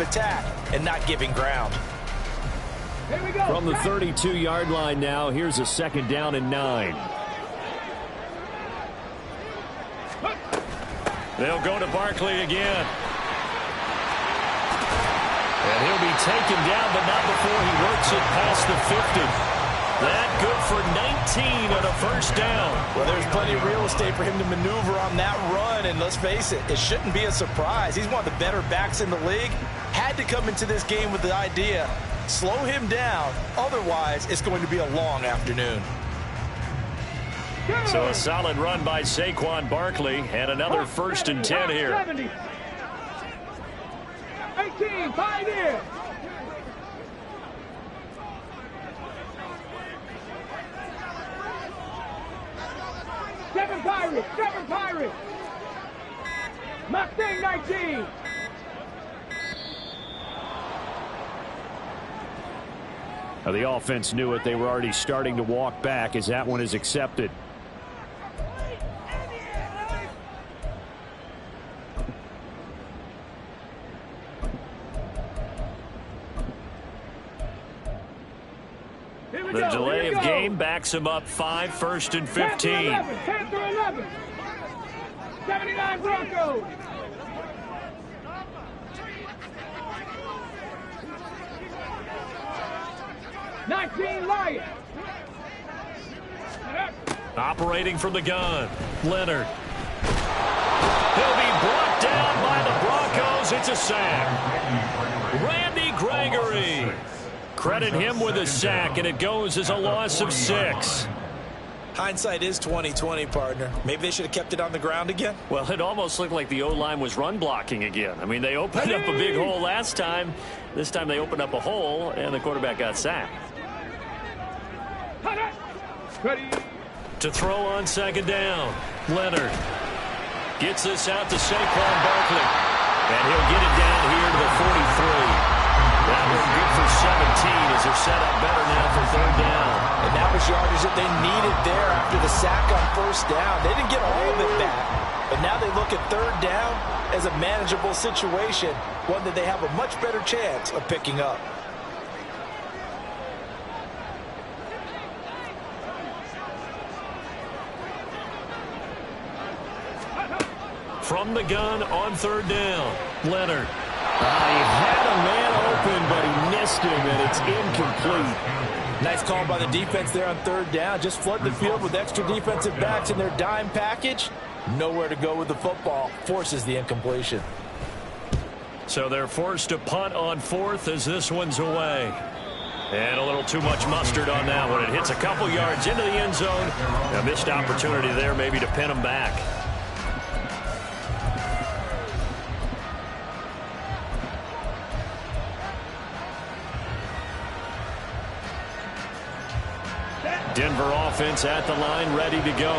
attack and not giving ground. Here we go. From the 32-yard line now, here's a 2nd down and 9. They'll go to Barkley again. And he'll be taken down, but not before he works it past the 50. That good for 19 on a 1st down. Well, there's plenty of real estate for him to maneuver on that run, and let's face it, it shouldn't be a surprise. He's one of the better backs in the league. Had to come into this game with the idea, slow him down, otherwise it's going to be a long afternoon. So a solid run by Saquon Barkley, and another 1st and 10 here. 70. 18, 5 here. Seven Pirates. Mustang 19. Now the offense knew it. They were already starting to walk back as that one is accepted. The delay of game backs him up 5, 1st and 15. 10 through 11. 79 Broncos. Lions. Operating from the gun, Leonard. He'll be brought down by the Broncos. It's a sack. Randy Gregory. Credit him with a sack, and it goes as a loss of 6. Hindsight is 20/20, partner. Maybe they should have kept it on the ground again. Well, it almost looked like the O-line was run blocking again. I mean, they opened up a big hole last time. This time they opened up a hole, and the quarterback got sacked. To throw on 2nd down, Leonard gets this out to Saquon Barkley, and he'll get it down here to the 43. That one good for 17 as they're set up better now for 3rd down. And that was yardage that they needed there after the sack on 1st down. They didn't get all of it back, but now they look at 3rd down as a manageable situation, one that they have a much better chance of picking up. From the gun on 3rd down, Leonard. He had a man open, but he missed him, and it's incomplete. Nice call by the defense there on 3rd down. Just flood the field with extra defensive backs in their dime package. Nowhere to go with the football. Forces the incompletion. So they're forced to punt on 4th as this one's away. And a little too much mustard on that one. It hits a couple yards into the end zone. A missed opportunity there maybe to pin them back. Denver offense at the line, ready to go.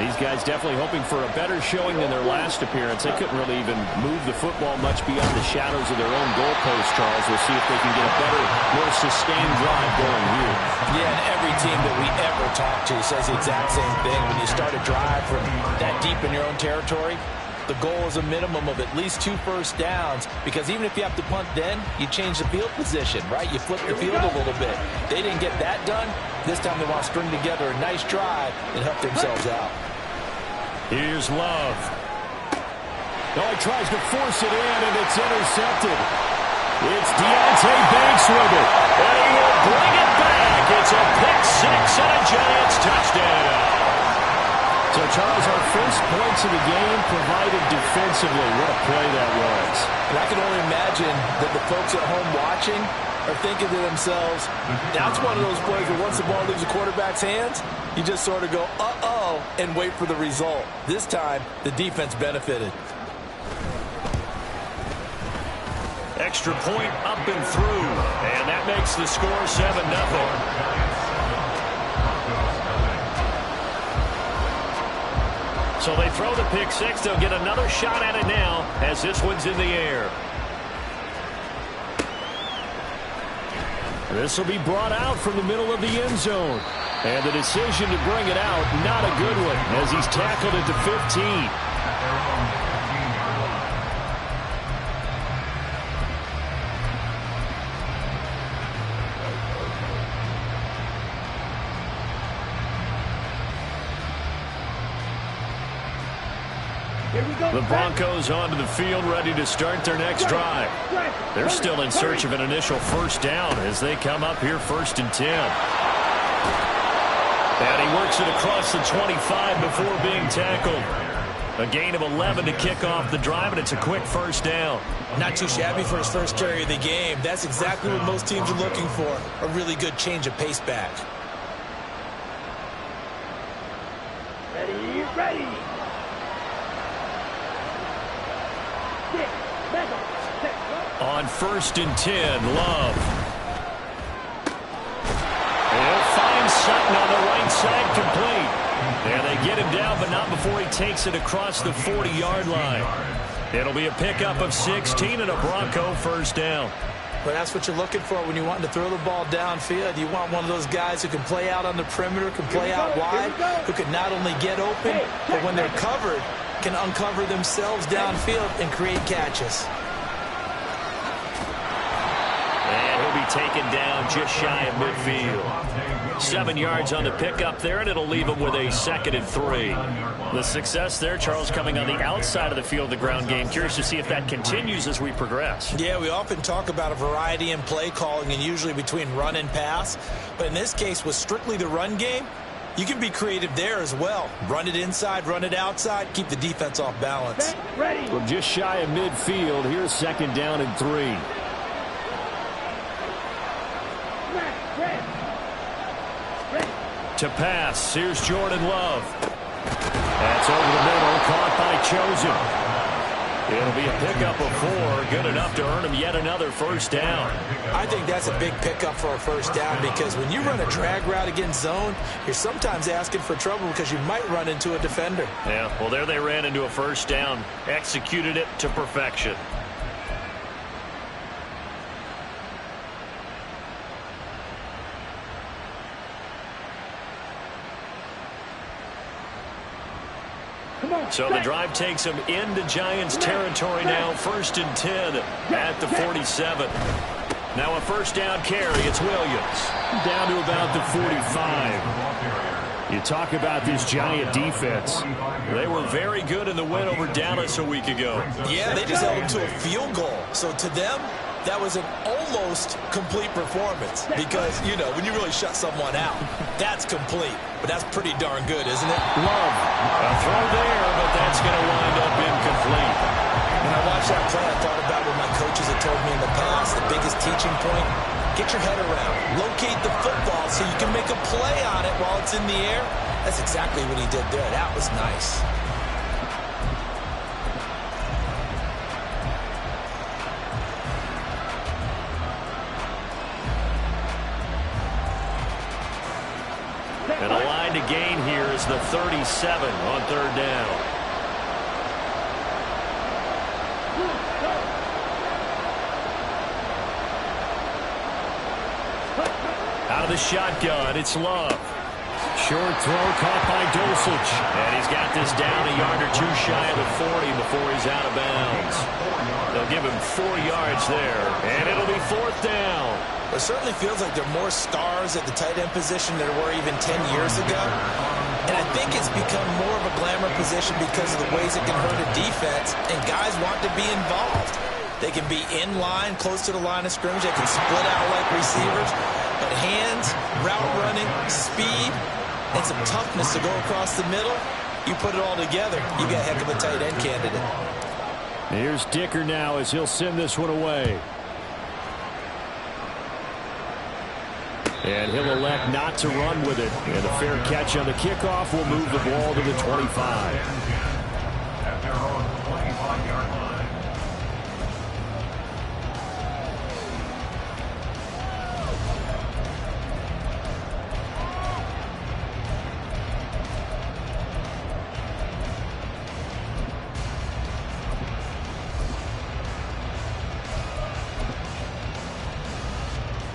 These guys definitely hoping for a better showing than their last appearance. They couldn't really even move the football much beyond the shadows of their own goalpost, Charles. We'll see if they can get a better, more sustained drive going here. Yeah, and every team that we ever talk to says the exact same thing. When you start a drive from that deep in your own territory, the goal is a minimum of at least 2 first downs, because even if you have to punt then, you change the field position, right? You flip the field a little bit. They didn't get that done. This time they want to string together a nice drive and help themselves out. Here's Love. Oh, he tries to force it in, and it's intercepted. It's Deontay Banks with it. And he will bring it back. It's a pick-6 and a Giants touchdown. So, Charles, our first points of the game provided defensively. What a play that was. And I can only imagine that the folks at home watching are thinking to themselves, that's one of those plays where once the ball leaves the quarterback's hands, you just sort of go, uh-oh, and wait for the result. This time, the defense benefited. Extra point up and through, and that makes the score 7-0. So they throw the pick-6. They'll get another shot at it now as this one's in the air. This will be brought out from the middle of the end zone. And the decision to bring it out, not a good one, as he's tackled at the 15. The Broncos onto the field, ready to start their next drive. They're still in search of an initial first down as they come up here 1st and 10. And he works it across the 25 before being tackled. A gain of 11 to kick off the drive, and it's a quick first down. Not too shabby for his first carry of the game. That's exactly what most teams are looking for, a really good change of pace back. Ready, ready. On 1st and 10, Love. He'll find Sutton on the right side, complete. And they get him down, but not before he takes it across the 40-yard line. It'll be a pickup of 16 and a Bronco first down. Well, that's what you're looking for when you want to throw the ball downfield. You want one of those guys who can play out on the perimeter, can play out wide, who can not only get open, but when they're covered, can uncover themselves downfield and create catches. And he'll be taken down just shy of midfield. 7 yards on the pickup there, and it'll leave him with a 2nd and 3. The success there, Charles, coming on the outside of the field, the ground game. Curious to see if that continues as we progress. Yeah, we often talk about a variety in play calling and usually between run and pass. But in this case, with strictly the run game, you can be creative there as well. Run it inside, run it outside, keep the defense off balance. From just shy of midfield, here's 2nd down and 3. To pass, here's Jordan Love. That's over the middle, caught by Chosen. It'll be a pickup of 4, good enough to earn him yet another first down. I think that's a big pickup for a first down because when you run a drag route against zone, you're sometimes asking for trouble because you might run into a defender. Yeah, well, there they ran into a first down, executed it to perfection. So the drive takes them into Giants territory now, 1st and 10 at the 47. Now a first down carry, it's Williams. Down to about the 45. You talk about this Giant defense. They were very good in the win over Dallas a week ago. Yeah, they just held them to a field goal. So to them, that was an almost complete performance because, you know, when you really shut someone out, that's complete. But that's pretty darn good, isn't it? Love. A throw there, but that's going to wind up incomplete. When I watched that play, I thought about what my coaches had told me in the past. The biggest teaching point, get your head around. Locate the football so you can make a play on it while it's in the air. That's exactly what he did there. That was nice. And a line to gain here is the 37 on 3rd down. Out of the shotgun, it's Love. Short throw caught by Dulcich. And he's got this down a yard or 2 shy of the 40 before he's out of bounds. They'll give him 4 yards there, and it'll be 4th down. It certainly feels like there are more stars at the tight end position than there were even 10 years ago. And I think it's become more of a glamour position because of the ways it can hurt a defense, and guys want to be involved. They can be in line, close to the line of scrimmage. They can split out like receivers. But hands, route running, speed, and some toughness to go across the middle, you put it all together, you got a heck of a tight end candidate. Here's Dicker now as he'll send this one away. And he'll elect not to run with it. And a fair catch on the kickoff will move the ball to the 25. At their own 25-yard line.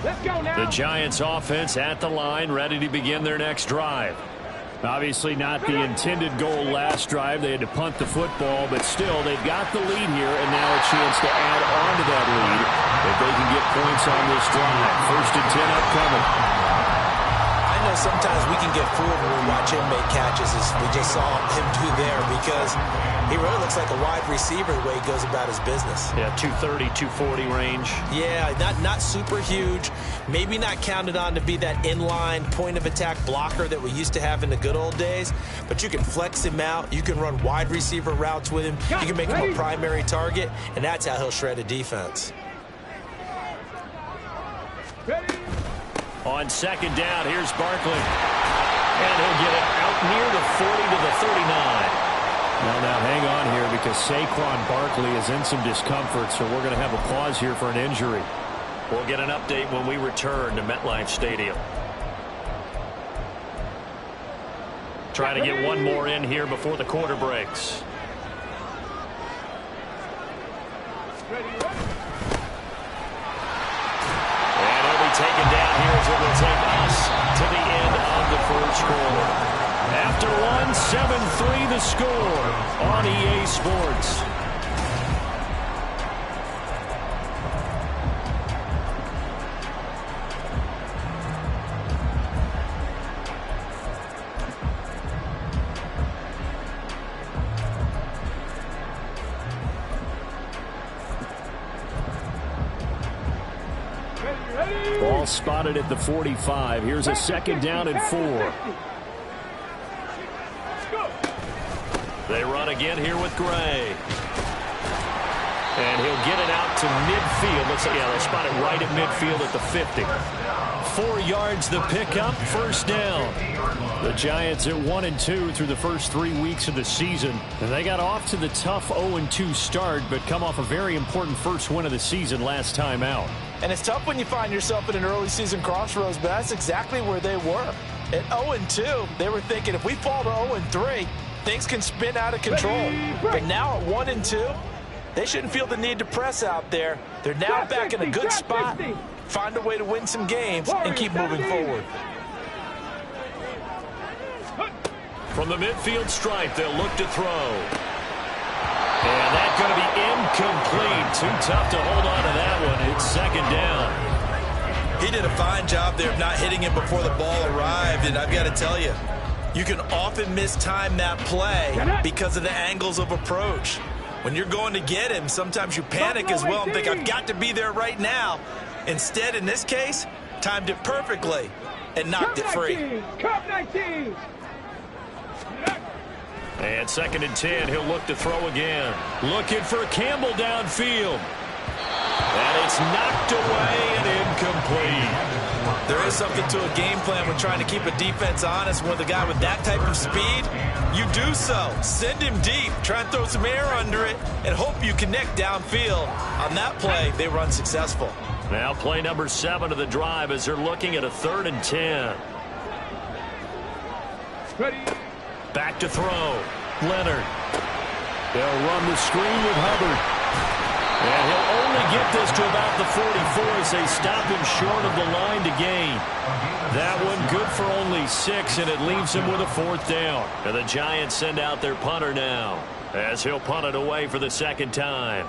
Let's go now. The Giants offense at the line, ready to begin their next drive. Obviously not the intended goal last drive. They had to punt the football, but still they've got the lead here, and now a chance to add on to that lead if they can get points on this drive. 1st and 10 upcoming. I know sometimes we can get fooled when we watch him make catches, as we just saw him do there, because he really looks like a wide receiver the way he goes about his business. Yeah, 230, 240 range. Yeah, not super huge. Maybe not counted on to be that inline point-of-attack blocker that we used to have in the good old days, but you can flex him out. You can run wide receiver routes with him. You can make him a primary target, and that's how he'll shred a defense. On second down, here's Barkley. And he'll get it out near the 40 to the 39. Now hang on here, because Saquon Barkley is in some discomfort, so we're going to have a pause here for an injury. We'll get an update when we return to MetLife Stadium. Trying to get one more in here before the quarter breaks. And he'll be taken down here as it will take us to the end of the first quarter. After 7-3 the score on EA Sports. Ball spotted at the 45. Here's a second down and 4. They run again here with Gray. And he'll get it out to midfield. Let's spot it right at midfield at the 50. 4 yards the pickup, first down. The Giants at 1-2 through the first 3 weeks of the season. And they got off to the tough 0-2 start, but come off a very important first win of the season last time out. And it's tough when you find yourself at an early season crossroads, but that's exactly where they were. At 0-2, they were thinking if we fall to 0-3, things can spin out of control. But now at 1-2, they shouldn't feel the need to press out there. They're now back in a good spot. Find a way to win some games and keep moving forward. From the midfield stripe, they'll look to throw. And that's going to be incomplete. Too tough to hold on to that one. It's second down. He did a fine job there of not hitting him before the ball arrived, and I've got to tell you, you can often mistime that play because of the angles of approach. When you're going to get him, sometimes you panic as well and think, I've got to be there right now. Instead, in this case, timed it perfectly and knocked it free. And second and 10, he'll look to throw again. Looking for Campbell downfield. And it's knocked away and incomplete. There is something to a game plan when trying to keep a defense honest. With a guy with that type of speed, you do so. Send him deep. Try and throw some air under it and hope you connect downfield. On that play, they were unsuccessful. Now play number 7 of the drive as they're looking at a 3rd and 10. Ready. Back to throw. Leonard. They'll run the screen with Hubbard. And he'll only get this to about the 44 as they stop him short of the line to gain. That one good for only 6, and it leaves him with a 4th down. And the Giants send out their punter now as he'll punt it away for the second time.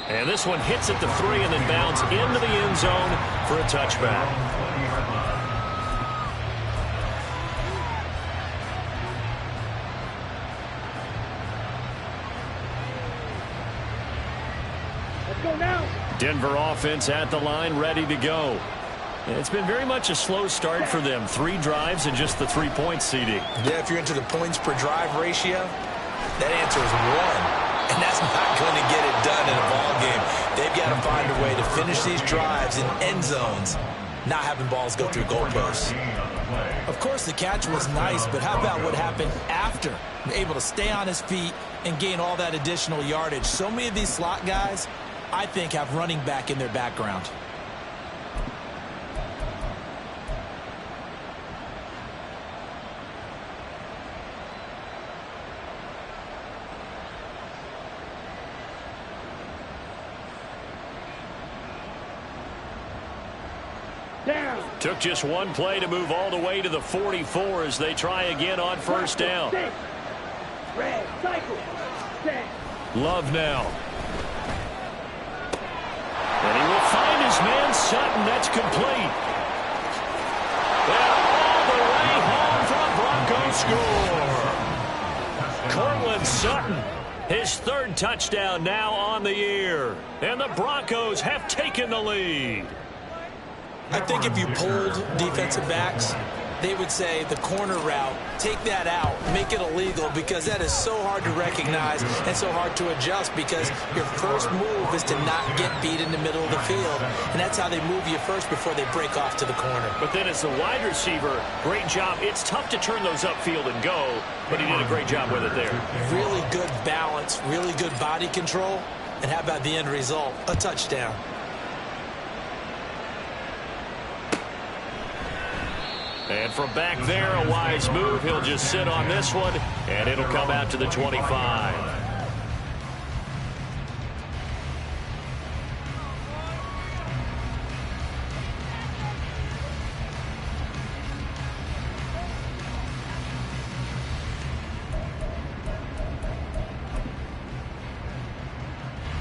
And this one hits at the 3 and then bounds into the end zone for a touchback. Let's go now. Denver offense at the line, ready to go. It's been very much a slow start for them. 3 drives and just the 3-point seeding. Yeah, if you're into the points per drive ratio, that answer is 1. And that's not going to get it done in a ball game. They've got to find a way to finish these drives in end zones, not having balls go through goalposts. Of course, the catch was nice, but how about what happened after? Able to stay on his feet and gain all that additional yardage. So many of these slot guys, I think, have running back in their background. Took just one play to move all the way to the 44 as they try again on first down. Red, cycle. Set. Love now. And he will find his man Sutton. That's complete. And all the way home for a Broncos score. Cortland Sutton, his third touchdown now on the year. And the Broncos have taken the lead. I think if you polled defensive backs, they would say the corner route, take that out, make it illegal, because that is so hard to recognize and so hard to adjust, because your first move is to not get beat in the middle of the field, and that's how they move you first before they break off to the corner. But then as the wide receiver, great job. It's tough to turn those upfield and go, but he did a great job with it there. Really good balance, really good body control, and how about the end result? A touchdown. And from back there, a wise move. He'll just sit on this one, and it'll come out to the 25.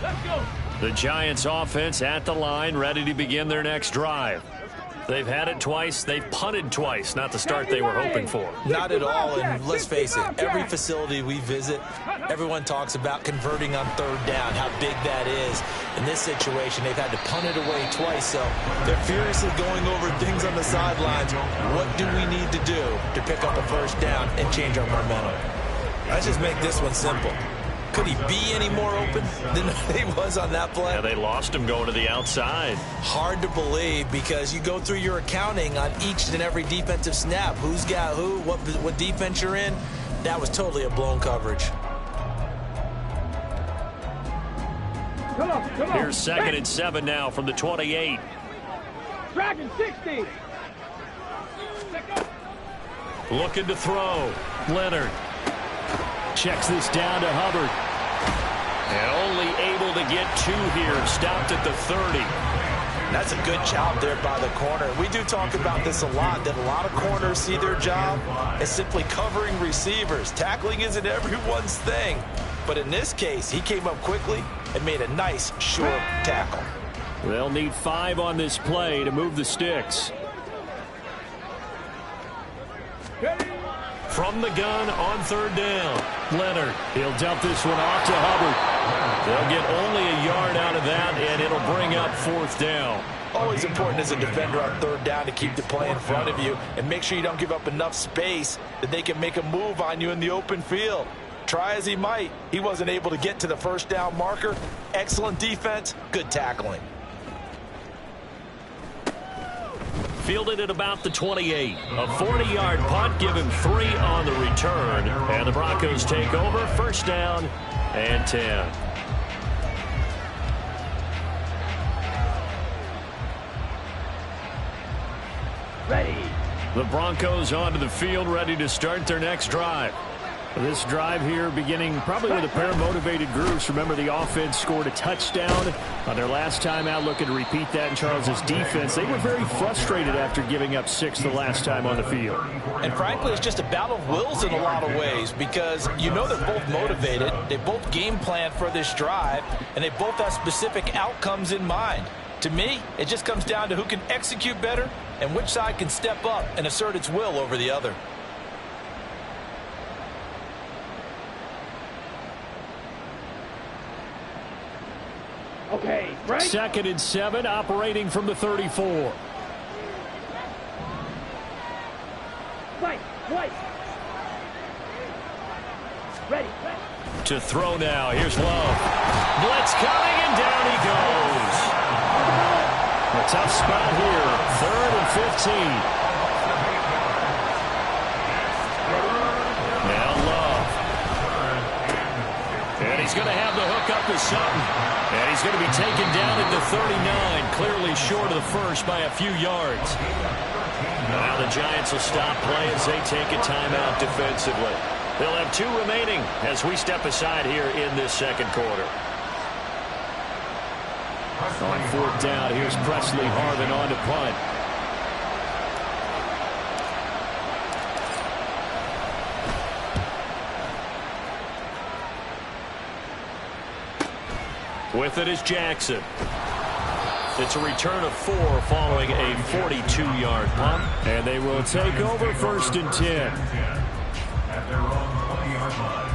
Let's go. The Giants offense at the line, ready to begin their next drive. They've had it twice. They've punted twice. Not the start they were hoping for. Not at all, and let's face it, every facility we visit, everyone talks about converting on third down, how big that is. In this situation, they've had to punt it away twice, so they're furiously going over things on the sidelines. What do we need to do to pick up a first down and change our momentum? Let's just make this one simple. Could he be any more open than he was on that play? Yeah, they lost him going to the outside. Hard to believe, because you go through your accounting on each and every defensive snap. Who's got who, what defense you're in. That was totally a blown coverage. Come on. Here's 2nd and 7 now from the 28. Dragon 60. Looking to throw. Leonard checks this down to Hubbard. And only able to get 2 here. Stopped at the 30. That's a good job there by the corner. We do talk about this a lot, that a lot of corners see their job as simply covering receivers. Tackling isn't everyone's thing. But in this case, he came up quickly and made a nice, short tackle. They'll need 5 on this play to move the sticks. From the gun on 3rd down. Leonard, he'll dump this one off to Hubbard. They'll get only a yard out of that, and it'll bring up 4th down. Always important as a defender on 3rd down to keep the play in front of you and make sure you don't give up enough space that they can make a move on you in the open field. Try as he might, he wasn't able to get to the 1st down marker. Excellent defense, good tackling. Fielded at about the 28. A 40-yard punt, give him 3 on the return. And the Broncos take over, 1st down and 10. Ready. The Broncos onto the field, ready to start their next drive. This drive here beginning probably with a pair of motivated groups. Remember, the offense scored a touchdown on their last time out. Looking to repeat that in Charles's defense. They were very frustrated after giving up 6 the last time on the field. And frankly, it's just a battle of wills in a lot of ways, because you know they're both motivated. They both game plan for this drive, and they both have specific outcomes in mind. To me, it just comes down to who can execute better and which side can step up and assert its will over the other. Okay, right. 2nd and 7, operating from the 34. Right. Ready. To throw now. Here's Love. Blitz coming, and down he goes. A tough spot here. 3rd and 15. Now Love. And he's going to have the hook up to Sutton. And he's going to be taken down at the 39. Clearly short of the first by a few yards. Now the Giants will stop play as they take a timeout defensively. They'll have 2 remaining as we step aside here in this 2nd quarter. On 4th down, here's Presley Harvin on to punt. With it is Jackson. It's a return of 4 following a 42-yard punt. And they will take over 1st and 10. At their own 20-yard line.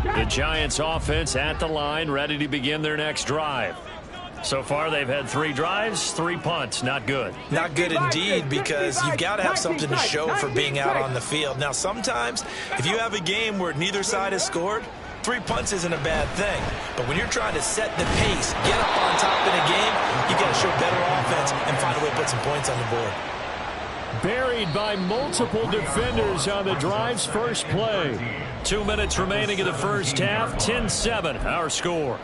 The Giants offense at the line, ready to begin their next drive. So far, they've had 3 drives, 3 punts. Not good. Not good indeed, because you've got to have something to show for being out on the field. Now, sometimes, if you have a game where neither side has scored, 3 punts isn't a bad thing. But when you're trying to set the pace, get up on top in a game, you got to show better offense and find a way to put some points on the board. Buried by multiple defenders on the drive's first play. 2 minutes remaining in the first half. 10-7, our score.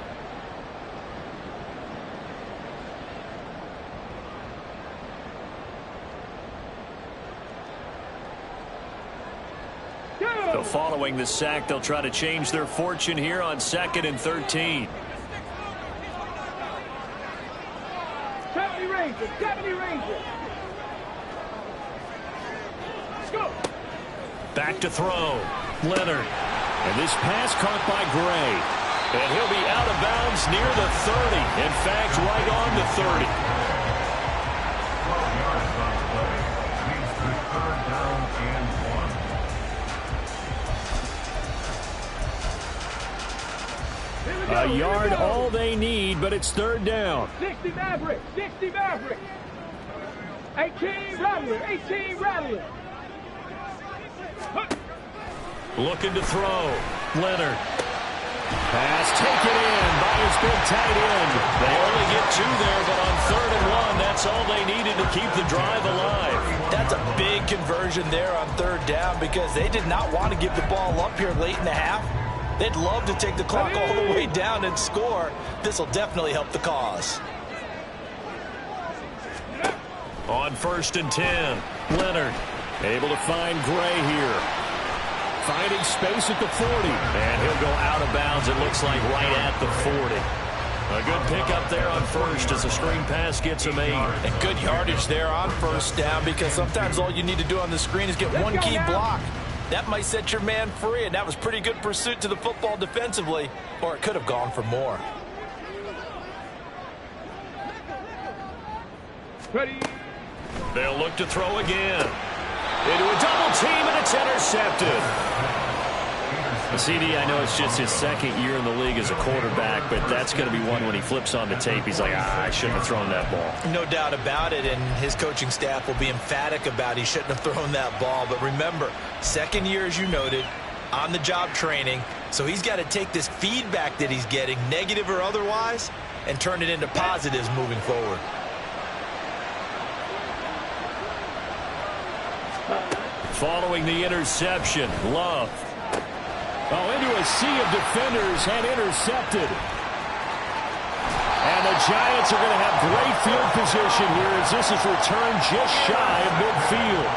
So following the sack, they'll try to change their fortune here on 2nd and 13. 70 Rangers, 70 Rangers. Let's go. Back to throw. Leonard. And this pass caught by Gray. And he'll be out of bounds near the 30. In fact, right on the 30. 12 yards on the play. Leads to 3rd down and 1. A yard all they need, but it's 3rd down. 60 Mavericks, 60 Mavericks. 18 Rallier, 18 Rallier. Looking to throw. Leonard. Pass taken in by his big tight end. They only get 2 there, but on 3rd and 1, that's all they needed to keep the drive alive. That's a big conversion there on 3rd down, because they did not want to give the ball up here late in the half. They'd love to take the clock all the way down and score. This will definitely help the cause. On 1st and 10, Leonard able to find Gray here. Finding space at the 40. And he'll go out of bounds, it looks like, right at the 40. A good pickup there on 1st as the screen pass gets him 8. And good yardage there on 1st down, because sometimes all you need to do on the screen is get one key block. That might set your man free, and that was pretty good pursuit to the football defensively, or it could have gone for more. Ready. They'll look to throw again. Into a double team, and it's intercepted. CD, I know it's just his 2nd year in the league as a quarterback, but that's going to be one when he flips on the tape. He's like, I shouldn't have thrown that ball. No doubt about it, and his coaching staff will be emphatic about he shouldn't have thrown that ball. But remember, 2nd year, as you noted, on-the-job training, so he's got to take this feedback that he's getting, negative or otherwise, and turn it into positives moving forward. Following the interception, Love. Into a sea of defenders and intercepted. And the Giants are going to have great field position here as this is returned just shy of midfield.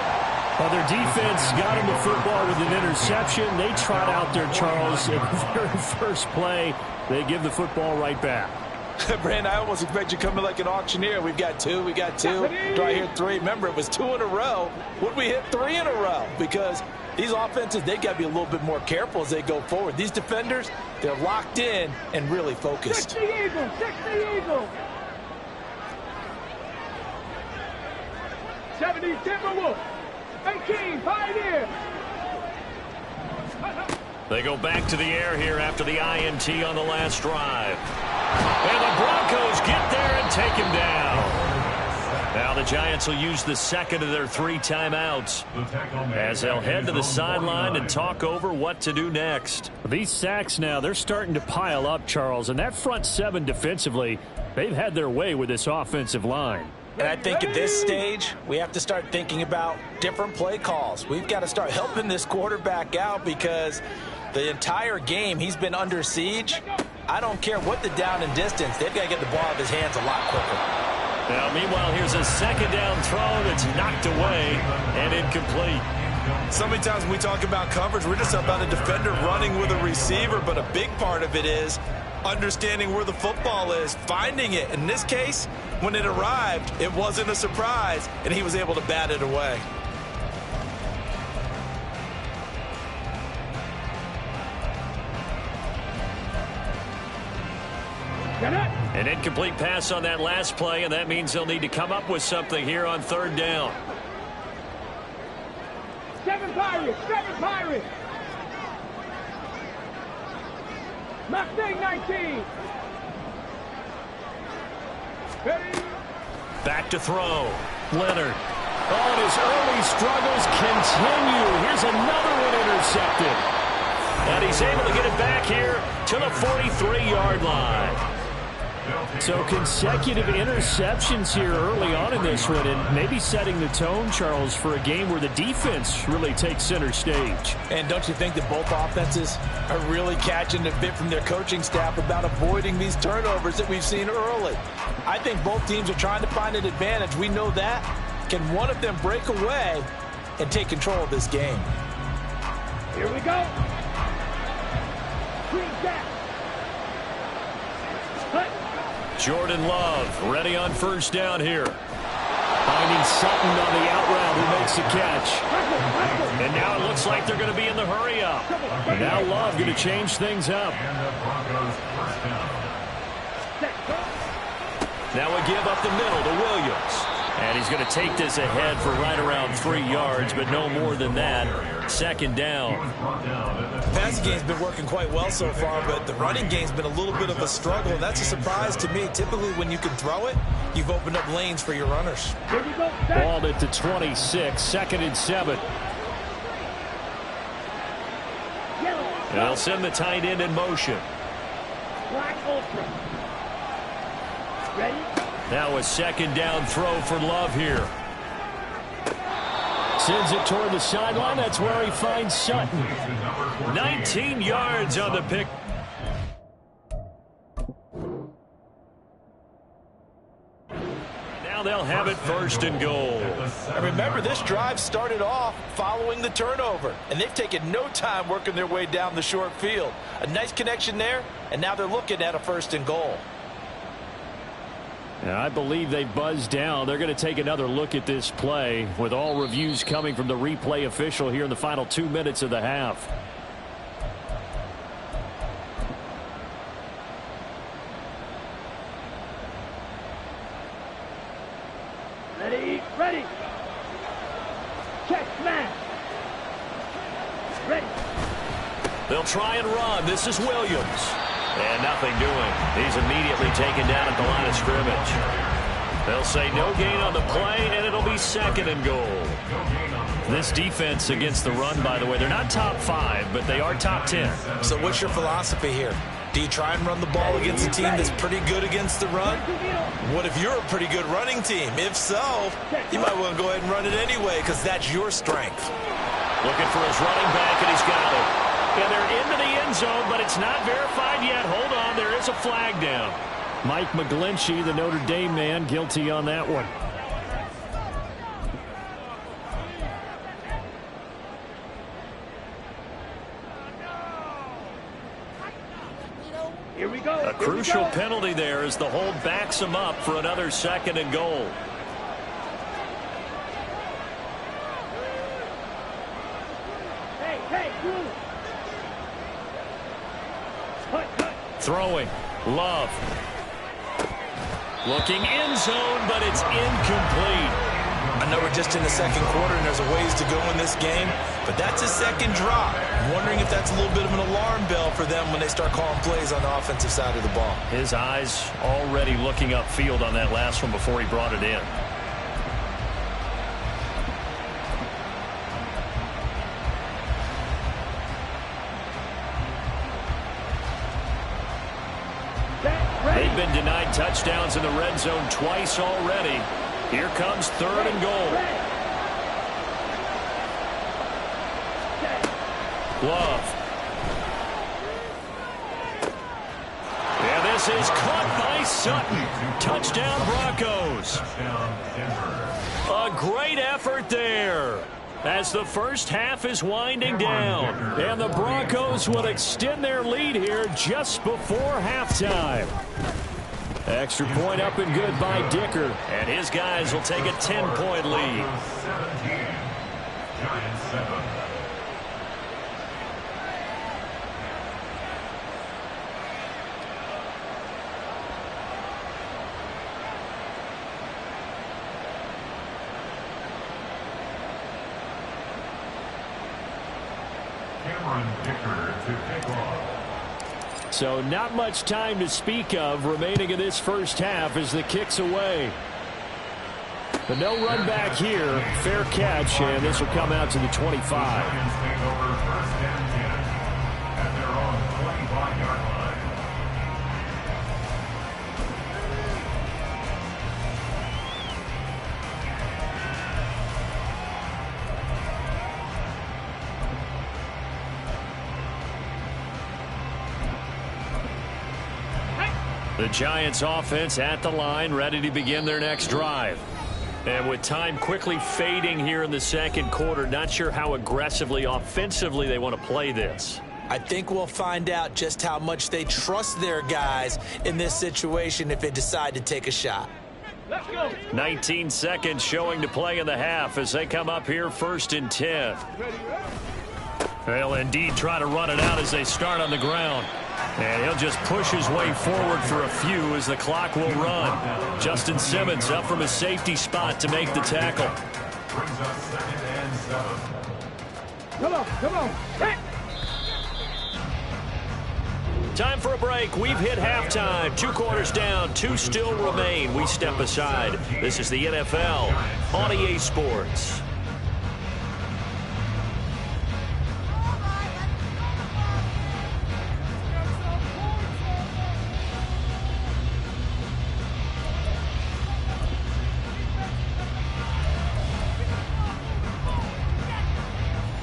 Well, their defense got him the football with an interception. They trot out there, Charles, in the very first play. They give the football right back. Brandon, I almost expect you coming like an auctioneer. We've got 2, we got 2. Do I hear 3? Remember, it was 2 in a row. Would we hit 3 in a row? Because these offenses, they got to be a little bit more careful as they go forward. These defenders, they're locked in and really focused. 60 Eagles, 60 Eagles. 70 Timberwolves, 18 Pioneer. They go back to the air here after the INT on the last drive. And the Broncos get there and take him down. Now the Giants will use the 2nd of their 3 timeouts as they'll head to the sideline and talk over what to do next. These sacks now, they're starting to pile up, Charles, and that front 7 defensively, they've had their way with this offensive line. And I think at this stage, we have to start thinking about different play calls. We've got to start helping this quarterback out because the entire game he's been under siege. I don't care what the down and distance. They've got to get the ball out of his hands a lot quicker. Now, meanwhile, here's a 2nd down throw that's knocked away and incomplete. So many times when we talk about coverage, we're just about a defender running with a receiver, but a big part of it is understanding where the football is, finding it. In this case, when it arrived, it wasn't a surprise, and he was able to bat it away. An incomplete pass on that last play, and that means they'll need to come up with something here on third down. 7 Pirates, 7 Pirates. Mustang 19. Ready? Back to throw. Leonard. Oh, and his early struggles continue. Here's another one intercepted. And he's able to get it back here to the 43-yard line. So consecutive interceptions here early on in this one, and maybe setting the tone, Charles, for a game where the defense really takes center stage. And don't you think that both offenses are really catching a bit from their coaching staff about avoiding these turnovers that we've seen early? I think both teams are trying to find an advantage. We know that. Can one of them break away and take control of this game? Here we go. Green back. Jordan Love ready on first down here. Finding Sutton on the out route who makes the catch. And now it looks like they're going to be in the hurry up. And now Love going to change things up. Now a give up the middle to Williams. And he's going to take this ahead for right around 3 yards, but no more than that. Second down. Passing game's been working quite well so far, but the running game's been a little bit of a struggle, and that's a surprise to me. Typically, when you can throw it, you've opened up lanes for your runners. Balled it to 26, 2nd and 7. And they'll send the tight end in motion. Black Ultra. Ready? Now a second down throw for Love here. Sends it toward the sideline. That's where he finds Sutton. 19 yards on the pick. Now they'll have it 1st and goal. And remember, this drive started off following the turnover, and they've taken no time working their way down the short field. A nice connection there, and now they're looking at a 1st and goal. And I believe they buzzed down. They're going to take another look at this play with all reviews coming from the replay official here in the final 2 minutes of the half. Ready, ready. Check, smash. Ready. They'll try and run. This is Williams. And nothing doing. He's immediately taken down at the line of scrimmage. They'll say no gain on the play, and it'll be 2nd and goal. This defense against the run, by the way, they're not top 5, but they are top 10. So what's your philosophy here? Do you try and run the ball against a team that's pretty good against the run? What if you're a pretty good running team? If so, you might want to go ahead and run it anyway, because that's your strength. Looking for his running back, and he's got it. And they're into the end zone, but it's not verified yet. Hold on, there is a flag down. Mike McGlinchey, the Notre Dame man, guilty on that one. Here we go. A crucial penalty there as the hold backs him up for another 2nd and goal. Hey, cool. Throwing. Love. Looking end zone, but it's incomplete. I know we're just in the 2nd quarter and there's a ways to go in this game, but that's a 2nd drop. I'm wondering if that's a little bit of an alarm bell for them when they start calling plays on the offensive side of the ball. His eyes already looking upfield on that last one before he brought it in. They've been denied touchdowns in the red zone twice already. Here comes 3rd and goal. Love. And this is caught by Sutton. Touchdown Broncos. A great effort there. as the first half is winding down. And the Broncos will extend their lead here just before halftime. Extra point up and good by Dicker. And his guys will take a 10-point lead. 17. Giants 7. So not much time to speak of remaining in this first half as the kick's away. But no run back here. Fair catch, and this will come out to the 25. Giants take over first and 10 at their own 25-yard line. The Giants offense at the line, ready to begin their next drive. And with time quickly fading here in the second quarter, not sure how aggressively, offensively they want to play this. I think we'll find out just how much they trust their guys in this situation if they decide to take a shot. Let's go. 19 seconds showing to play in the half as they come up here 1st and 10. They'll indeed try to run it out as they start on the ground. And he'll just push his way forward for a few as the clock will run. Justin Simmons up from his safety spot to make the tackle. Brings us 2nd and 7. Come on, come on. Hey. Time for a break. We've hit halftime. 2 quarters down. 2 still remain. We step aside. This is the NFL on EA Sports.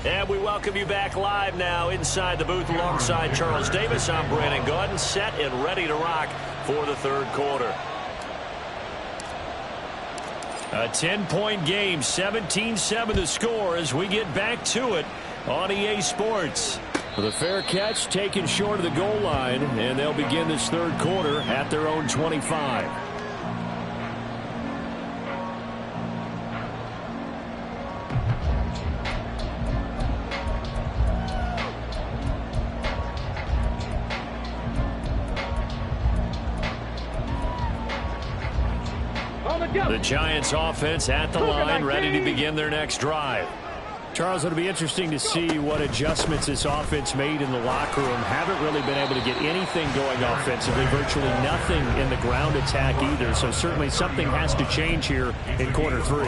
And we welcome you back live now inside the booth alongside Charles Davis. I'm Brandon Gaudin, set and ready to rock for the third quarter. A 10-point game, 17-7 the score as we get back to it on EA Sports. The fair catch taken short of the goal line, and they'll begin this third quarter at their own 25. The Giants offense at the line, ready to begin their next drive. Charles, it'll be interesting to see what adjustments this offense made in the locker room. Haven't really been able to get anything going offensively, virtually nothing in the ground attack either. So certainly something has to change here in quarter 3.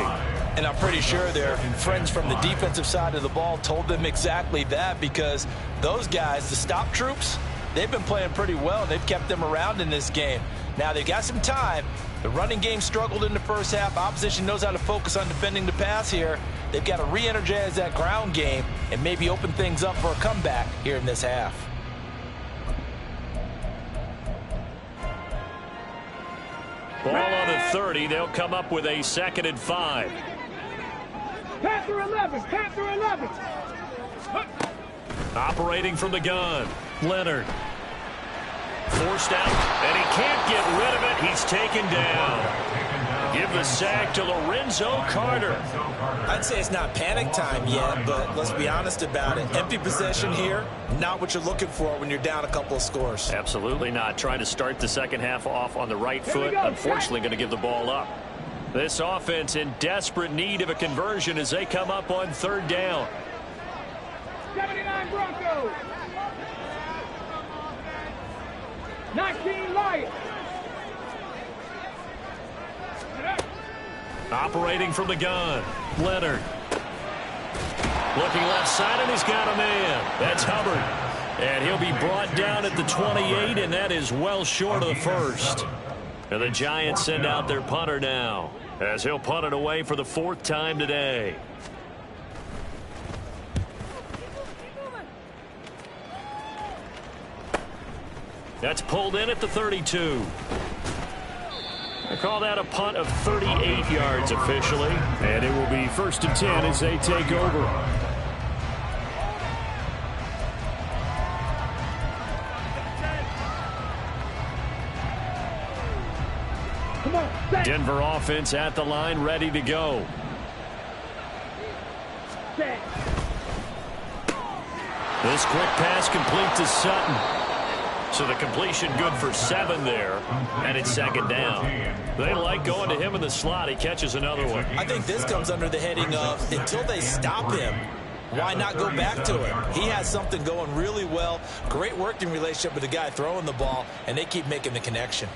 And I'm pretty sure their friends from the defensive side of the ball told them exactly that, because those guys, the stop troops, they've been playing pretty well. They've kept them around in this game. Now they've got some time. The running game struggled in the first half. Opposition knows how to focus on defending the pass here. They've got to re-energize that ground game and maybe open things up for a comeback here in this half. Ball on the 30. They'll come up with a 2nd and 5. Panther 11, Panther 11. Operating from the gun, Leonard. Forced out, and he can't get rid of it. He's taken down. Give the sack to Lorenzo Carter. I'd say it's not panic time yet, but let's be honest about it. Empty possession here, not what you're looking for when you're down a couple of scores. Absolutely not. Trying to start the second half off on the right foot. Unfortunately, going to give the ball up. This offense in desperate need of a conversion as they come up on 3rd down. 79 Broncos. 19 Lions. Operating from the gun, Leonard. Looking left side, and he's got a man. That's Hubbard. And he'll be brought down at the 28, and that is well short of the first. And the Giants send out their punter now, as he'll punt it away for the 4th time today. That's pulled in at the 32. Call that a punt of 38 yards officially. And it will be 1st and 10 as they take over. Come on, set. Denver offense at the line, ready to go. Set. This quick pass complete to Sutton. So the completion good for 7 there, and it's 2nd down. They like going to him in the slot. He catches another one. I think this comes under the heading of until they stop him, why not go back to him? He has something going really well. Great working relationship with the guy throwing the ball, and they keep making the connection.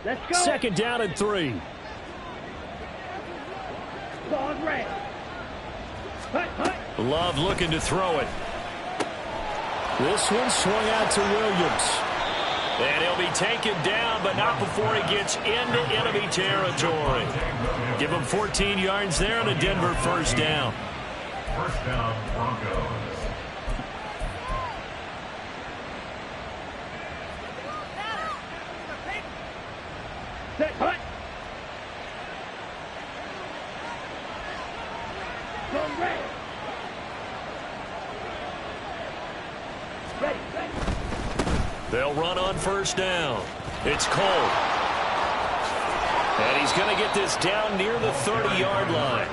Let's go. 2nd down and 3. Ball's red. Hut, hut. Love looking to throw it. This one swung out to Williams. And he'll be taken down, but not before he gets into enemy territory. Give him 14 yards there and a Denver 1st down. 1st down, Broncos. Set, hut. Go red. Ready, ready. They'll run on 1st down. It's Cole. And he's going to get this down near the 30-yard line.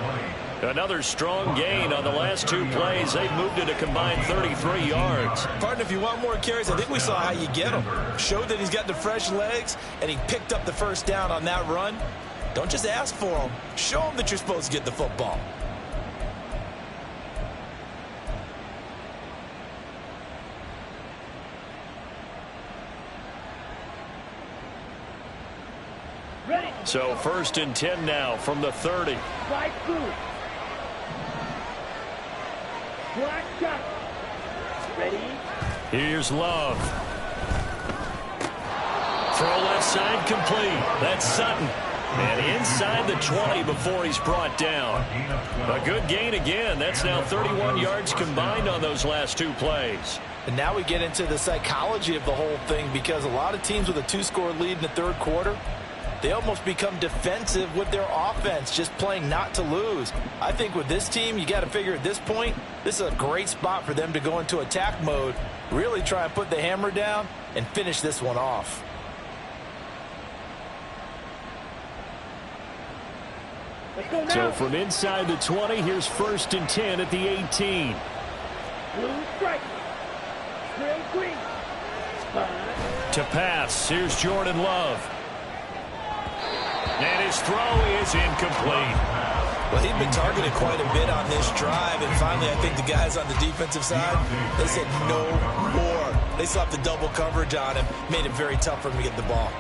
Another strong gain on the last 2 plays. They've moved it a combined 33 yards. Partner, if you want more carries, I think we saw how you get him. Showed that he's got the fresh legs, and he picked up the 1st down on that run. Don't just ask for him. Show him that you're supposed to get the football. Ready. So 1st and 10 now from the 30. Right through. Black shot. Ready. Here's Love. Throw left side complete. That's Sutton. And inside the 20 before he's brought down. A good gain again. That's now 31 yards combined on those last 2 plays. And now we get into the psychology of the whole thing, because a lot of teams with a 2-score lead in the 3rd quarter, they almost become defensive with their offense, just playing not to lose. I think with this team, you got to figure at this point, this is a great spot for them to go into attack mode, really try and put the hammer down and finish this one off. Let's go now. So from inside the 20, here's 1st and 10 at the 18. Blue strike. Real green. To pass, here's Jordan Love. And his throw is incomplete. Well, he'd been targeted quite a bit on this drive, and finally I think the guys on the defensive side, they said no more. They slapped the double coverage on him, made it very tough for him to get the ball.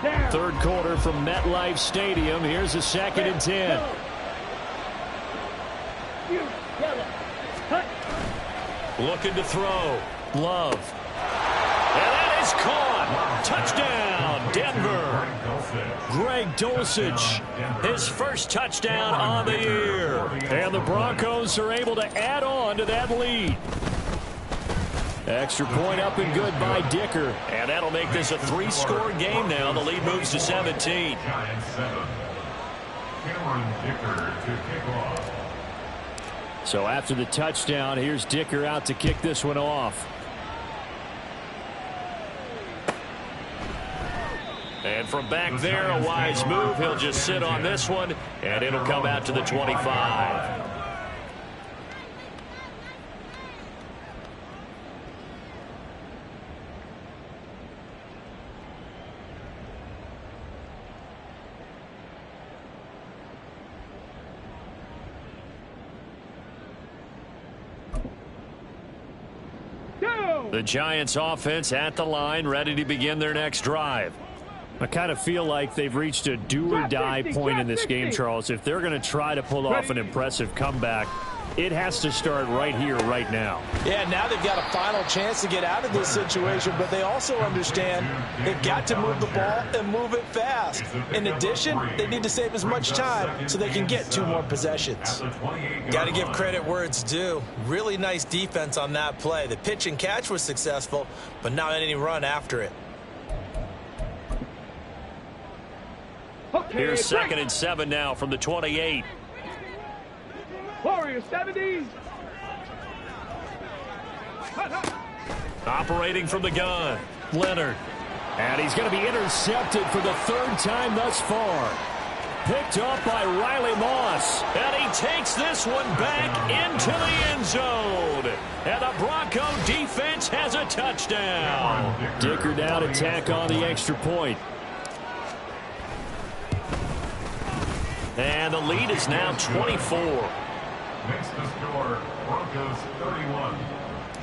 Down. 3rd quarter from MetLife Stadium. Here's a 2nd and 10. You, yellow. Hut. Looking to throw. Love. And that is caught. Touchdown, Denver. Greg Dulcich, his 1st touchdown on the year. And the Broncos are able to add on to that lead. Extra point up and good by Dicker. And that'll make this a 3-score game now. The lead moves to 17. Giants 7. Cameron Dicker to kick off. So after the touchdown, here's Dicker out to kick this one off. And from back there, a wise move. He'll just sit on this one, and it'll come out to the 25. Go. The Giants offense at the line, ready to begin their next drive. I kind of feel like they've reached a do-or-die point in this game, Charles. If they're going to try to pull off an impressive comeback, it has to start right here, right now. Yeah, now they've got a final chance to get out of this situation, but they also understand they've got to move the ball and move it fast. In addition, they need to save as much time so they can get 2 more possessions. Got to give credit where it's due. Really nice defense on that play. The pitch and catch was successful, but not any run after it. Here's 2nd and 7 now from the 28. Warrior 70. Operating from the gun, Leonard. And he's going to be intercepted for the 3rd time thus far. Picked up by Riley Moss. And he takes this one back into the end zone. And the Bronco defense has a touchdown. Dicker down attack on the extra point. And the lead is now 24. Makes the score Broncos 31,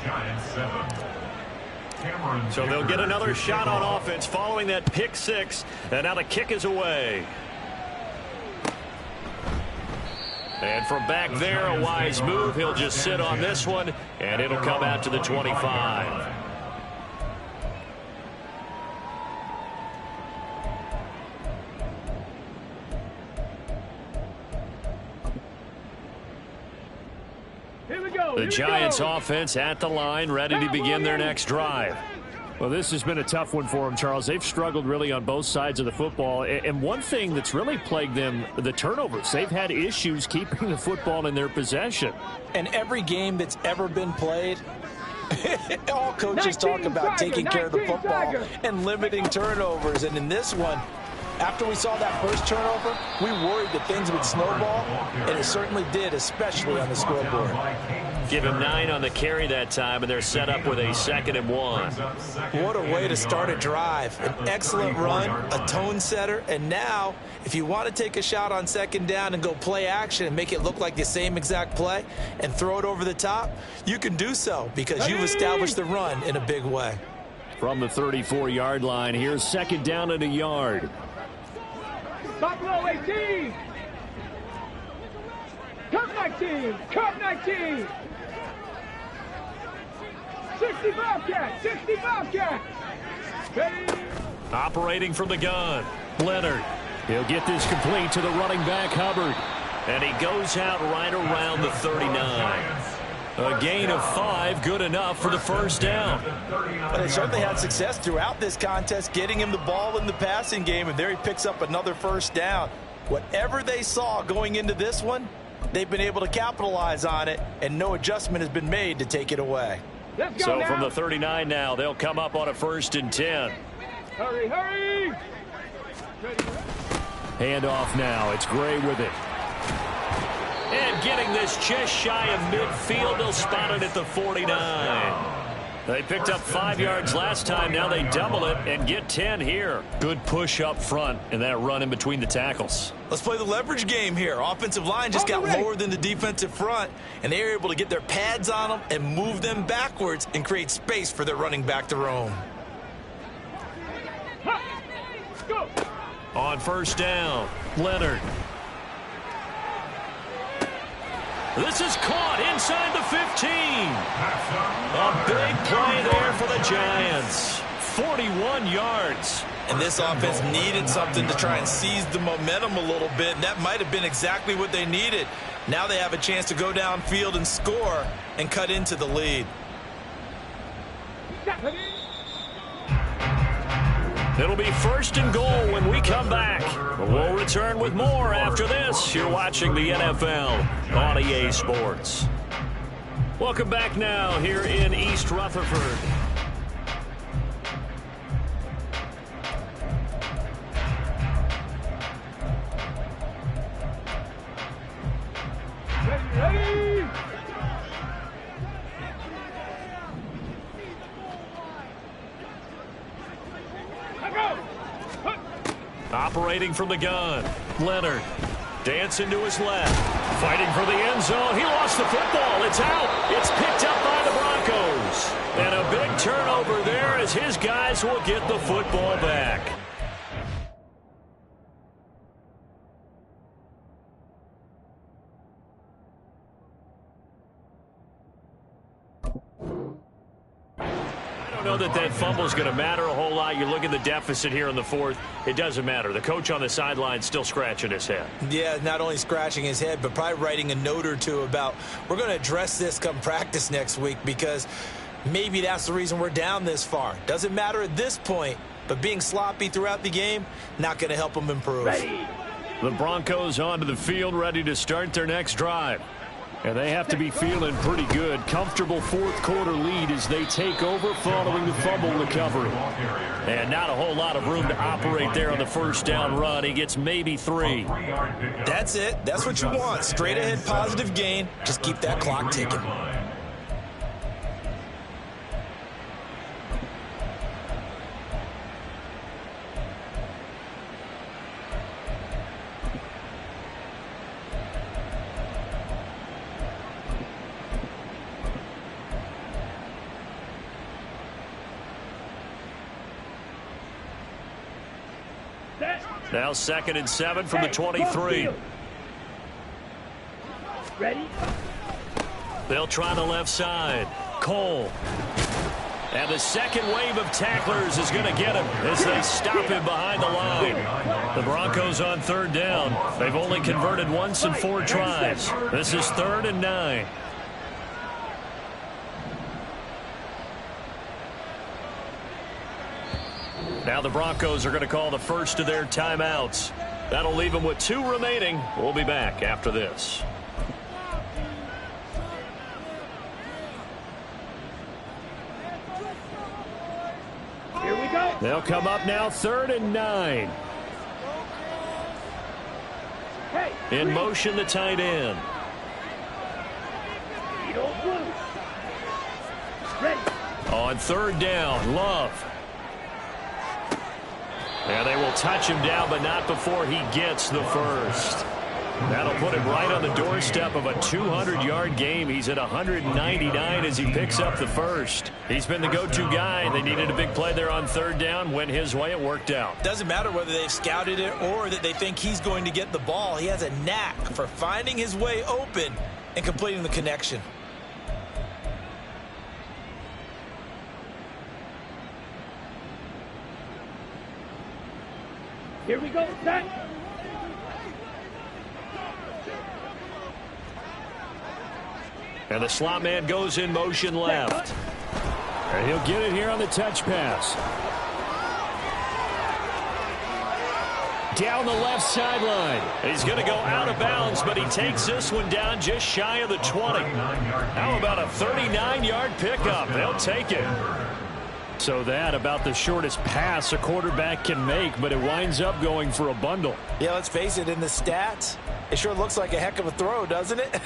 Giants 7. So they'll get another shot on offense following that pick 6. And now the kick is away. And from back there, a wise move. He'll just sit on this one, and it'll come out to the 25. The Giants offense at the line, ready to begin their next drive. Well, this has been a tough one for them, Charles. They've struggled really on both sides of the football. And one thing that's really plagued them, the turnovers. They've had issues keeping the football in their possession. And every game that's ever been played, all coaches talk about taking care of the football and limiting turnovers. And in this one, after we saw that first turnover, we worried that things would snowball, and it certainly did, especially on the scoreboard. Give him 9 on the carry that time, and they're set up with a 2nd and 1. What a way to start a drive. An excellent run, a tone setter, and now, if you want to take a shot on 2nd down and go play action and make it look like the same exact play and throw it over the top, you can do so because you've established the run in a big way. From the 34-yard line, here's 2nd down and a yard. Buffalo 18. Cup 19. Cup 19. 65 cat. 65 cat. Ready. Operating from the gun, Leonard. He'll get this complete to the running back, Hubbard. And he goes out right around the 39. A gain of 5, good enough for the 1st down. But they certainly had success throughout this contest, getting him the ball in the passing game, and there he picks up another 1st down. Whatever they saw going into this one, they've been able to capitalize on it, and no adjustment has been made to take it away. So from the 39 now, they'll come up on a 1st and 10. Hurry, hurry. Handoff now. It's Gray with it. And getting this just shy of midfield, they'll spot it at the 49. They picked up 5 yards last time. Now they double it and get 10 here. Good push up front and that run in between the tackles. Let's play the leverage game here. Offensive line just got lower than the defensive front, and they were able to get their pads on them and move them backwards and create space for their running back to roam. Go. On 1st down, Leonard. This is caught inside the 15. A big play there for the Giants. 41 yards. And this offense needed something to try and seize the momentum a little bit, and that might have been exactly what they needed. Now they have a chance to go downfield and score and cut into the lead. It'll be 1st and goal when we come back. We'll return with more after this. You're watching the NFL on EA Sports. Welcome back now here in East Rutherford. Ready. Operating from the gun, Leonard. Dancing to his left. Fighting for the end zone. He lost the football. It's out. It's picked up by the Broncos. And a big turnover there as his guys will get the football back. know that that fumble is going to matter a whole lot. You look at the deficit here in the fourth. It doesn't matter. The coach on the sideline still scratching his head. Yeah, not only scratching his head, but probably writing a note or two about we're going to address this come practice next week because maybe that's the reason we're down this far. Doesn't matter at this point, but being sloppy throughout the game, not going to help them improve. Ready. The Broncos onto the field, ready to start their next drive. And they have to be feeling pretty good. Comfortable fourth quarter lead as they take over following the fumble recovery. And not a whole lot of room to operate there on the first down run. He gets maybe 3. That's it. That's what you want. Straight ahead positive gain. Just keep that clock ticking. Now 2nd and 7 from the 23. Ready? They'll try the left side. Cole. And the second wave of tacklers is going to get him as they stop him behind the line. The Broncos on 3rd down. They've only converted once in 4 tries. This is 3rd and 9. Now the Broncos are going to call the first of their timeouts. That'll leave them with 2 remaining. We'll be back after this. Here we go. They'll come up now 3rd and 9. Hey. In motion, the tight end. You don't lose. Ready. On 3rd down, Love. And they will touch him down, but not before he gets the first. That'll put him right on the doorstep of a 200-yard game. He's at 199 as he picks up the first. He's been the go-to guy. They needed a big play there on 3rd down. Went his way. It worked out. Doesn't matter whether they've scouted it or that they think he's going to get the ball. He has a knack for finding his way open and completing the connection. Here we go. Set. And the slot man goes in motion left. And he'll get it here on the touch pass. Down the left sideline. He's going to go out of bounds, but he takes this one down just shy of the 20. How about a 39-yard pickup? They'll take it. So that about the shortest pass a quarterback can make, but it winds up going for a bundle. Yeah, let's face it, in the stats, it sure looks like a heck of a throw, doesn't it?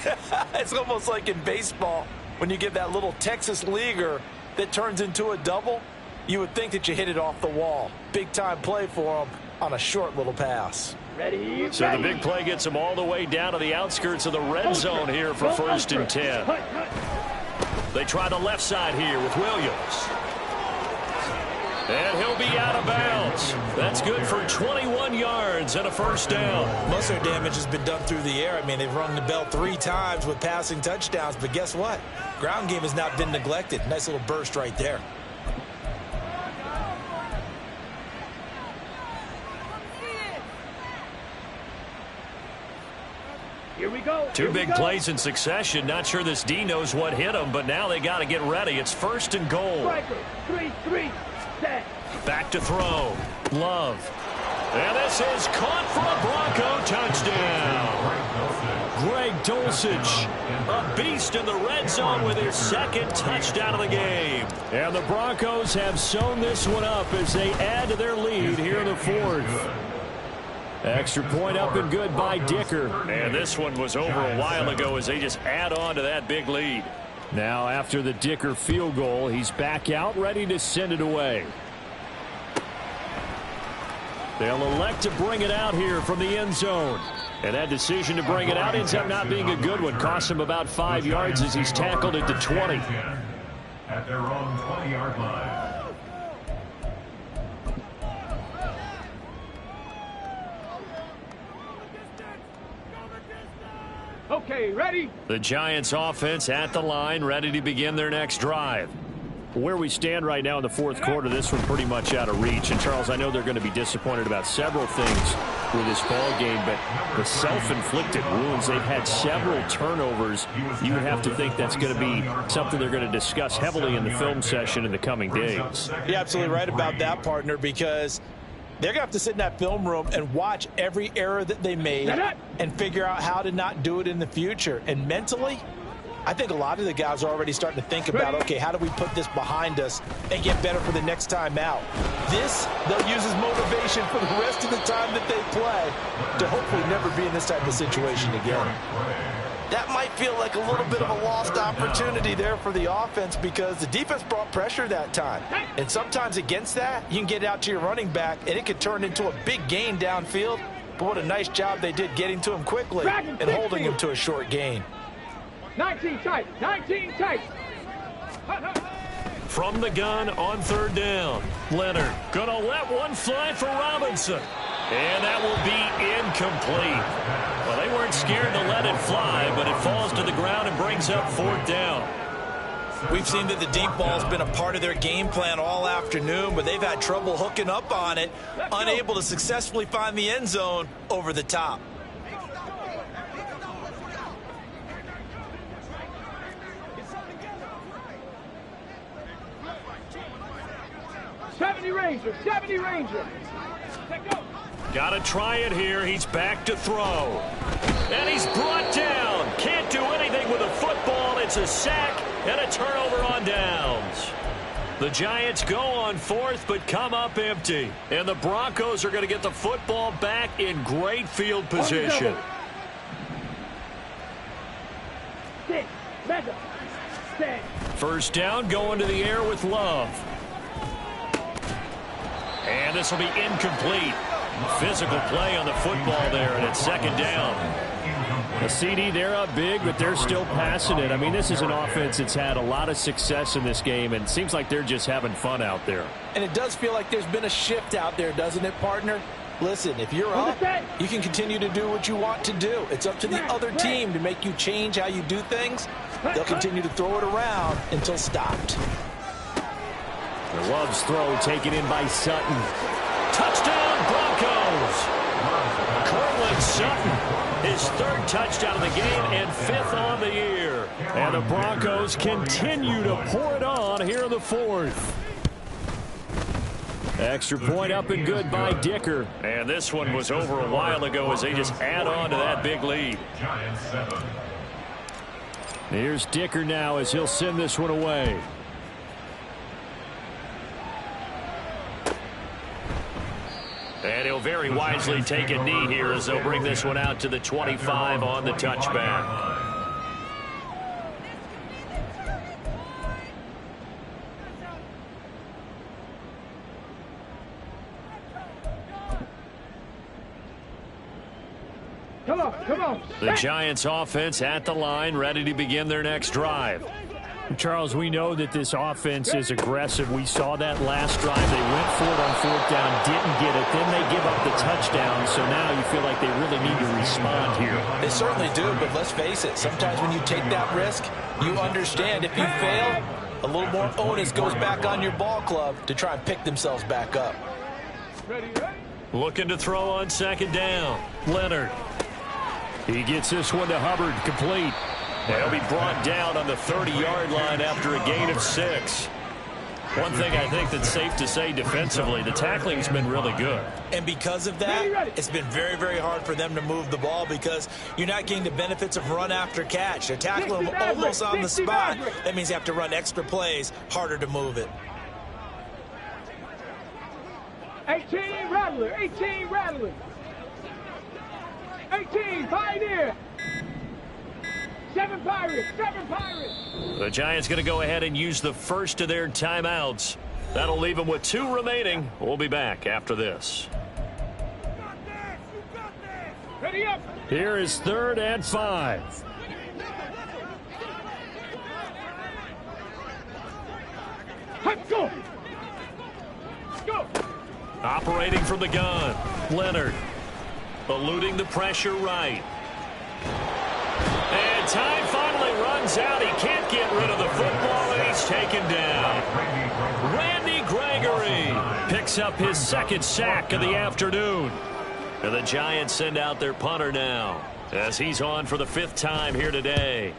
It's almost like in baseball when you get that little Texas leaguer that turns into a double. You would think that you hit it off the wall. Big-time play for him on a short little pass. Ready. So the big play gets him all the way down to the outskirts of the red zone here for 1st and 10. They try the left side here with Williams. And he'll be out of bounds. That's good for 21 yards and a first down. Most of their damage has been done through the air. I mean, they've rung the bell 3 times with passing touchdowns, but guess what? Ground game has not been neglected. Nice little burst right there. Here we go. Two big plays in succession. Not sure this D knows what hit him, but now they got to get ready. It's 1st and goal. Striker. 3-3. Set. Back to throw. Love. And this is caught for a Bronco touchdown. Greg Dulcich, a beast in the red zone with his 2nd touchdown of the game. And the Broncos have sewn this one up as they add to their lead here in the 4th. Extra point up and good by Dicker. And this one was over a while ago as they just add on to that big lead. Now after the Dicker field goal, he's back out ready to send it away. They'll elect to bring it out here from the end zone. And that decision to bring it out ends up not being a good one. Costs him about 5 yards as he's tackled at the 20. At their own 20-yard line. Okay, ready? The Giants offense at the line, ready to begin their next drive. Where we stand right now in the fourth quarter, this one pretty much out of reach. And, Charles, I know they're going to be disappointed about several things with this ball game, but the self-inflicted wounds, they've had several turnovers. You would have to think that's going to be something they're going to discuss heavily in the film session in the coming days. You're absolutely right about that, partner, because they're going to have to sit in that film room and watch every error that they made and figure out how to not do it in the future. And mentally, I think a lot of the guys are already starting to think about, okay, how do we put this behind us and get better for the next time out? This, they'll use as motivation for the rest of the time that they play to hopefully never be in this type of situation again. That might feel like a little bit of a lost opportunity there for the offense because the defense brought pressure that time. And sometimes against that, you can get out to your running back, and it could turn into a big gain downfield. But what a nice job they did getting to him quickly and holding him to a short gain. 19 tight, 19 tight. From the gun on third down, Leonard gonna let one fly for Robinson. And that will be incomplete. Well, they weren't scared to let it fly, but it falls to the ground and brings up fourth down. We've seen that the deep ball's been a part of their game plan all afternoon, but they've had trouble hooking up on it, unable to successfully find the end zone over the top. 70 Ranger, 70 Ranger. Got to try it here. He's back to throw. And he's brought down. Can't do anything with a football. It's a sack and a turnover on downs. The Giants go on fourth but come up empty. And the Broncos are going to get the football back in great field position. First down, going to the air with Love. And this will be incomplete. Physical play on the football there, and it's second down. A CD, they're up big, but they're still passing it. I mean, this is an offense that's had a lot of success in this game, and it seems like they're just having fun out there. And it does feel like there's been a shift out there, doesn't it, partner? Listen, if you're up, you can continue to do what you want to do. It's up to the other team to make you change how you do things. They'll continue to throw it around until stopped. The Love's throw taken in by Sutton. Touchdown, Broncos! Cortland Sutton, his third touchdown of the game and fifth on the year. And the Broncos continue to pour it on here in the fourth. Extra point up and good by Dicker. And this one was over a while ago as they just add on to that big lead. Here's Dicker now as he'll send this one away. And he'll very wisely take a knee here as they'll bring this one out to the 25 on the touchback. Come on, come on. The Giants offense at the line, ready to begin their next drive. Charles, we know that this offense is aggressive. We saw that last drive. They went for it on fourth down, didn't get it. Then they give up the touchdown. So now you feel like they really need to respond here. They certainly do, but let's face it. Sometimes when you take that risk, you understand if you fail, a little more onus goes back on your ball club to try and pick themselves back up. Looking to throw on second down. Leonard. He gets this one to Hubbard, complete. They'll be brought down on the 30-yard line after a gain of 6. One thing I think that's safe to say defensively, the tackling's been really good. And because of that, it's been very, very hard for them to move the ball because you're not getting the benefits of run after catch. They're tackling them almost on the spot. That means you have to run extra plays, harder to move it. 18 Rattler, 18 Rattler. 18 Pioneer. 7 Pirates, 7 Pirates. The Giants going to go ahead and use the first of their timeouts. That'll leave them with 2 remaining. We'll be back after this. Ready up. Here is 3rd and 5. Let's go. Go. Operating from the gun. Leonard. Eluding the pressure right. And time finally runs out. He can't get rid of the football, and he's taken down. Randy Gregory picks up his second sack of the afternoon. And the Giants send out their punter now as he's on for the 5th time here today.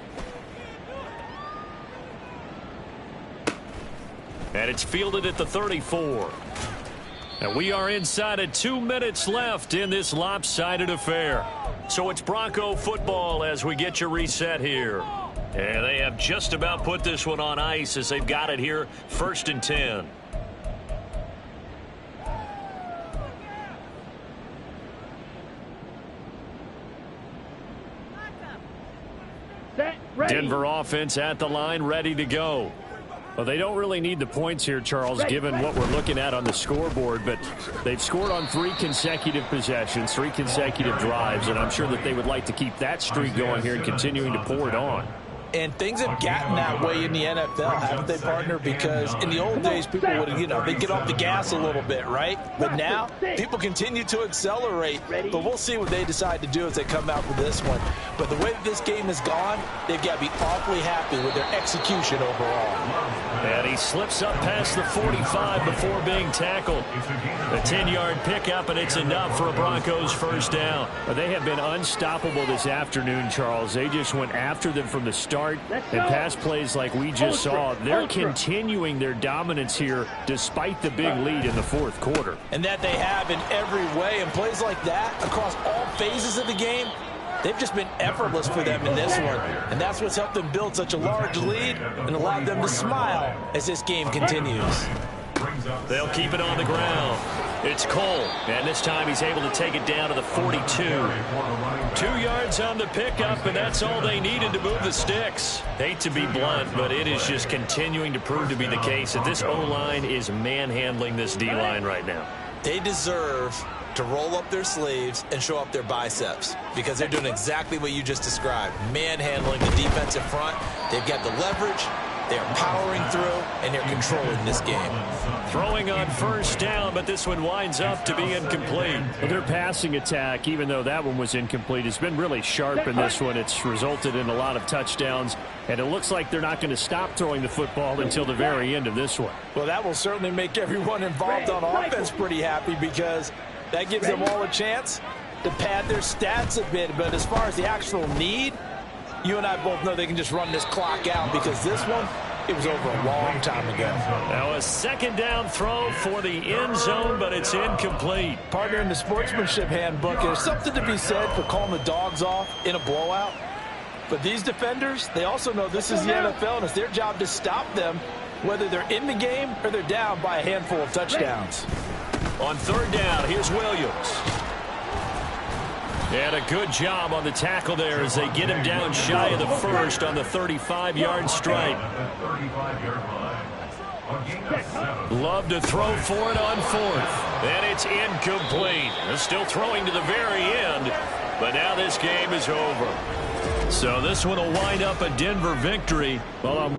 And it's fielded at the 34. And we are inside of 2 minutes left in this lopsided affair. So it's Bronco football as we get your reset here. And they have just about put this one on ice as they've got it here, 1st and 10. Set, ready. Denver offense at the line, ready to go. Well, they don't really need the points here, Charles, given what we're looking at on the scoreboard, but they've scored on 3 consecutive possessions, 3 consecutive drives, and I'm sure that they would like to keep that streak going here and continuing to pour it on. And things have gotten that way in the NFL, haven't they, partner? Because in the old days, people would, they'd get off the gas a little bit, right? But now, people continue to accelerate. But we'll see what they decide to do as they come out with this one. But the way that this game has gone, they've got to be awfully happy with their execution overall. And he slips up past the 45 before being tackled. A 10-yard pickup, and it's enough for a Broncos first down. But they have been unstoppable this afternoon, Charles. They just went after them from the start. And pass plays like we just saw, they're continuing their dominance here despite the big lead in the 4th quarter. And that they have in every way. And plays like that across all phases of the game, they've just been effortless for them in this one. And that's what's helped them build such a large lead and allowed them to smile as this game continues. They'll keep it on the ground. It's Cole, and this time he's able to take it down to the 42. 2 yards on the pickup, and that's all they needed to move the sticks. Hate to be blunt, but it is just continuing to prove to be the case that this O-line is manhandling this D-line right now. They deserve to roll up their sleeves and show up their biceps because they're doing exactly what you just described, manhandling the defensive front. They've got the leverage. They're powering through, and they're controlling this game. Throwing on first down, but this one winds up to be incomplete. Well, their passing attack, even though that one was incomplete, has been really sharp in this one. It's resulted in a lot of touchdowns, and it looks like they're not going to stop throwing the football until the very end of this one. Well, that will certainly make everyone involved on offense pretty happy because that gives them all a chance to pad their stats a bit. But as far as the actual need, you and I both know they can just run this clock out because this one, it was over a long time ago. Now a 2nd down throw for the end zone, but it's incomplete. Partner, in the sportsmanship handbook, there's something to be said for calling the dogs off in a blowout. But these defenders, they also know this is the NFL, and it's their job to stop them, whether they're in the game or they're down by a handful of touchdowns. On 3rd down, here's Williams. And a good job on the tackle there as they get him down shy of the 1st on the 35-yard stripe. Love to throw for it on 4th. And it's incomplete. They're still throwing to the very end, but now this game is over. So this one will wind up a Denver victory. Well,